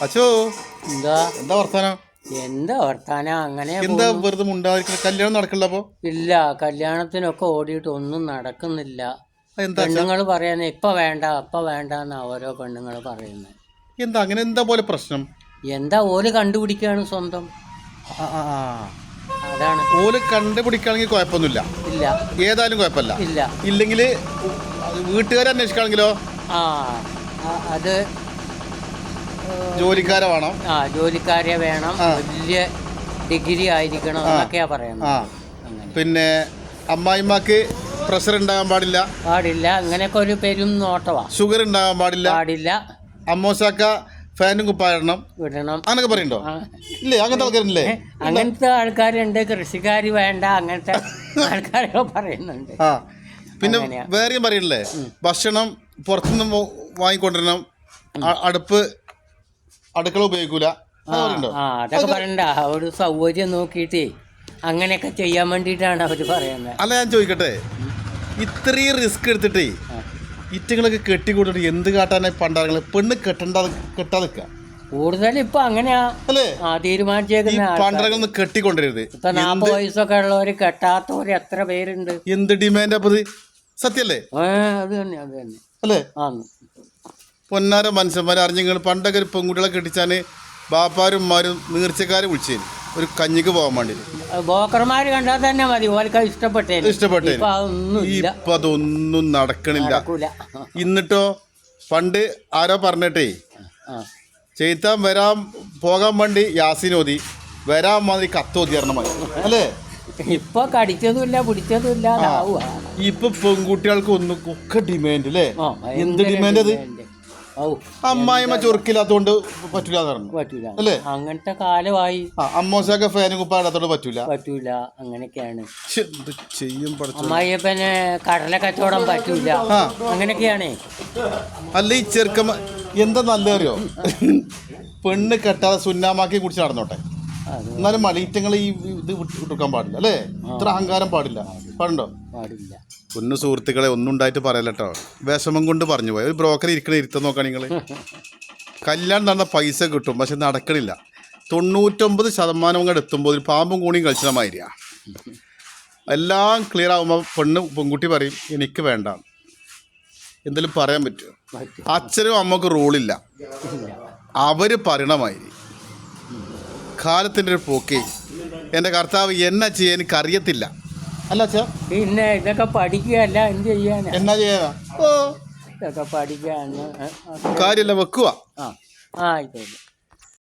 അച്ചോ എന്താ എന്താ വർത്താനം? എന്താ വർത്താനം? അങ്ങനെ എന്താ വെറുതെ മുണ്ടാതിരിക്കുന്ന? കല്യാണം നടക്കണില്ല? അപ്പൊ ഇല്ല, കല്യാണത്തിനൊക്കെ ഓടിയിട്ട് ഒന്നും നടക്കുന്നില്ല. എന്താ പെണ്ണുങ്ങൾ പറയുന്നത് ഇപ്പൊ വേണ്ടെന്നാ ഓരോ പെണ്ണുങ്ങൾ പറയുന്നത്. എന്താ അങ്ങനെ എന്താ പോലെ പ്രശ്നം? എന്താ ഓല് കണ്ടുപിടിക്കാണ് സ്വന്തം. അതാണ്. ഓല് കണ്ടുപിടിക്കുകയാണെങ്കിൽ കുഴപ്പമൊന്നുമില്ല. ഇല്ല, ഏതായാലും കുഴപ്പമില്ല. ഇല്ല. ഇല്ലെങ്കിൽ വീട്ടുകാരെ അന്വേഷിക്കുകയാണെങ്കിലോ? അത് ജോലിക്കാരെ വേണം. ജോലിക്കാരെ വേണം, വലിയ ഡിഗ്രി ആയിരിക്കണം എന്നൊക്കെയാ പറയുന്നത്. പിന്നെ അമ്മായിമ്മക്ക് പ്രഷർ ഉണ്ടാകാൻ പാടില്ല. അങ്ങനെയൊക്കെ ഒരു പെരും നോട്ടവാ. ഷുഗർ ഉണ്ടാകാൻ പാടില്ല. അമ്മോശാക്ക ഫാനും കുപ്പായിടണം വിടണം അങ്ങനൊക്കെ പറയണ്ടോ? ഇല്ലേ, അങ്ങനത്തെ ആൾക്കാരില്ലേ? അങ്ങനത്തെ ആൾക്കാരുണ്ട്. കൃഷിക്കാർ വേണ്ട, അങ്ങനത്തെ ആൾക്കാരൊക്കെ പറയുന്നുണ്ട്. പിന്നെ വേറെയും പറയണില്ലേ, ഭക്ഷണം പുറത്തുനിന്ന് വാങ്ങിക്കൊണ്ടിരണം, അടുക്കള ഉപയോഗിക്കൂല. അതൊക്കെ പറയണ്ട. ഒരു സൗകര്യം നോക്കിയിട്ടേ അങ്ങനെയൊക്കെ ചെയ്യാൻ വേണ്ടിയിട്ടാണ് അവർ പറയുന്നത്. അല്ല, ഞാൻ ചോദിക്കട്ടെ, ഇത്രയും റിസ്ക് എടുത്തിട്ടേ ഇറ്റങ്ങളൊക്കെ കെട്ടിക്കൂട്ടിട്ട് എന്ത് കാട്ടാനായി പണ്ടാങ്ങള്? പെണ്ണ് കെട്ടാതിക്ക കൂടുതൽ ഇപ്പൊ അങ്ങനെയാ അല്ലേ തീരുമാനിച്ചേക്കുന്ന. പണ്ടാങ്ങളൊന്ന് കെട്ടിക്കൊണ്ടിരുത്. ഇപ്പൊ 40 വയസ്സൊക്കെ ഉള്ളവര് കെട്ടാത്തവര് എത്ര പേരുണ്ട്? എന്ത് ഡിമാൻഡ് അപ്പത്? സത്യല്ലേ? അത് തന്നെ അല്ലേ? പൊന്നാര മനുഷ്യന്മാരെ അറിഞ്ഞങ്ങൾ പണ്ടൊക്കെ ഒരു പെൺകുട്ടികളെ കെട്ടിച്ചാന് ബാപ്പാരും ഉമ്മാരും നീർച്ചക്കാരെ വിളിച്ചേന് ഒരു കഞ്ഞിക്ക് പോകാൻ വേണ്ടി. ബ്രോക്കർമാര് കണ്ടാൽ തന്നെ മതി, ഓൽക്ക് ഇഷ്ടപ്പെട്ടേ. ഇപ്പൊ അതൊന്നും നടക്കണില്ല. എന്നിട്ടോ പണ്ട് ആരോ പറഞ്ഞിട്ടേ ചെയ്ത്താൻ പോകാൻ വേണ്ടി യാസീനോതി വരാൻ മാതിരി കത്തോതി പറഞ്ഞ മതി അല്ലേ? ഇപ്പൊ കടിച്ചതുമില്ല പിടിച്ചതുമില്ല. ഇപ്പൊ പെൺകുട്ടികൾക്ക് ഒന്നും ഒക്കെ ഡിമാൻഡ് അല്ലേ? എന്ത് ഡിമാൻഡ് അത്? അമ്മായിമ്മ ചൊറുക്കില്ലാത്തോണ്ട് പറ്റൂല അല്ലേ? അങ്ങനത്തെ കാലമായി. അമ്മോശാക്ക ഫാനും കുപ്പാടാത്തോണ്ട് പറ്റൂല. അങ്ങനെയൊക്കെയാണ്. ചെയ്യും അമ്മായിയപ്പനെ കടല കച്ചവടം പറ്റൂല. അങ്ങനെയൊക്കെയാണ്. അല്ല, ഈ ചെറുക്കമ്മ എന്താ നല്ലറിയോ? പെണ്ണ് കെട്ടാതെ സുന്നാമാക്കി കുടിച്ച് നടന്നോട്ടെ, എന്നാലും മലീറ്റങ്ങൾ ഈ ഇത് വിട്ടുകൊടുക്കാൻ പാടില്ല അല്ലേ? ഇത്ര അഹങ്കാരം പാടുണ്ടോ? പൊന്നു സുഹൃത്തുക്കളെ, ഒന്നും ഉണ്ടായിട്ട് പറയല്ല കേട്ടോ, വിഷമം കൊണ്ട് പറഞ്ഞു പോയി. ഒരു ബ്രോക്കർ ഇരുത്തം നോക്കാം നിങ്ങൾ. കല്യാണം നടന്ന പൈസ കിട്ടും, പക്ഷെ നടക്കണില്ല. 99% അങ്ങോട്ട് എത്തുമ്പോൾ ഒരു പാമ്പും കൂണിയും കളിച്ച മാതിരിയാ. എല്ലാം ക്ലിയർ ആകുമ്പോൾ പെൺകുട്ടി പറയും എനിക്ക് വേണ്ട. എന്തെങ്കിലും പറയാൻ പറ്റുമോ? അച്ഛനും അമ്മക്ക് റൂളില്ല, അവർ പറയണമാതിരി. കാലത്തിൻ്റെ ഒരു പോക്കേ. എൻ്റെ കർത്താവ് എന്നാ ചെയ്യാൻ എനിക്കറിയത്തില്ല. അല്ല അച്ഛാ, പിന്നെ ഇതൊക്കെ പഠിക്കുകയല്ല, എന്ത് ചെയ്യാനാ? എന്നാ ചെയ്യാനാ? ഇതൊക്കെ പഠിക്കാന്ന് കാര്യമല്ല, വെക്കുക. ആയിക്കോട്ടെ.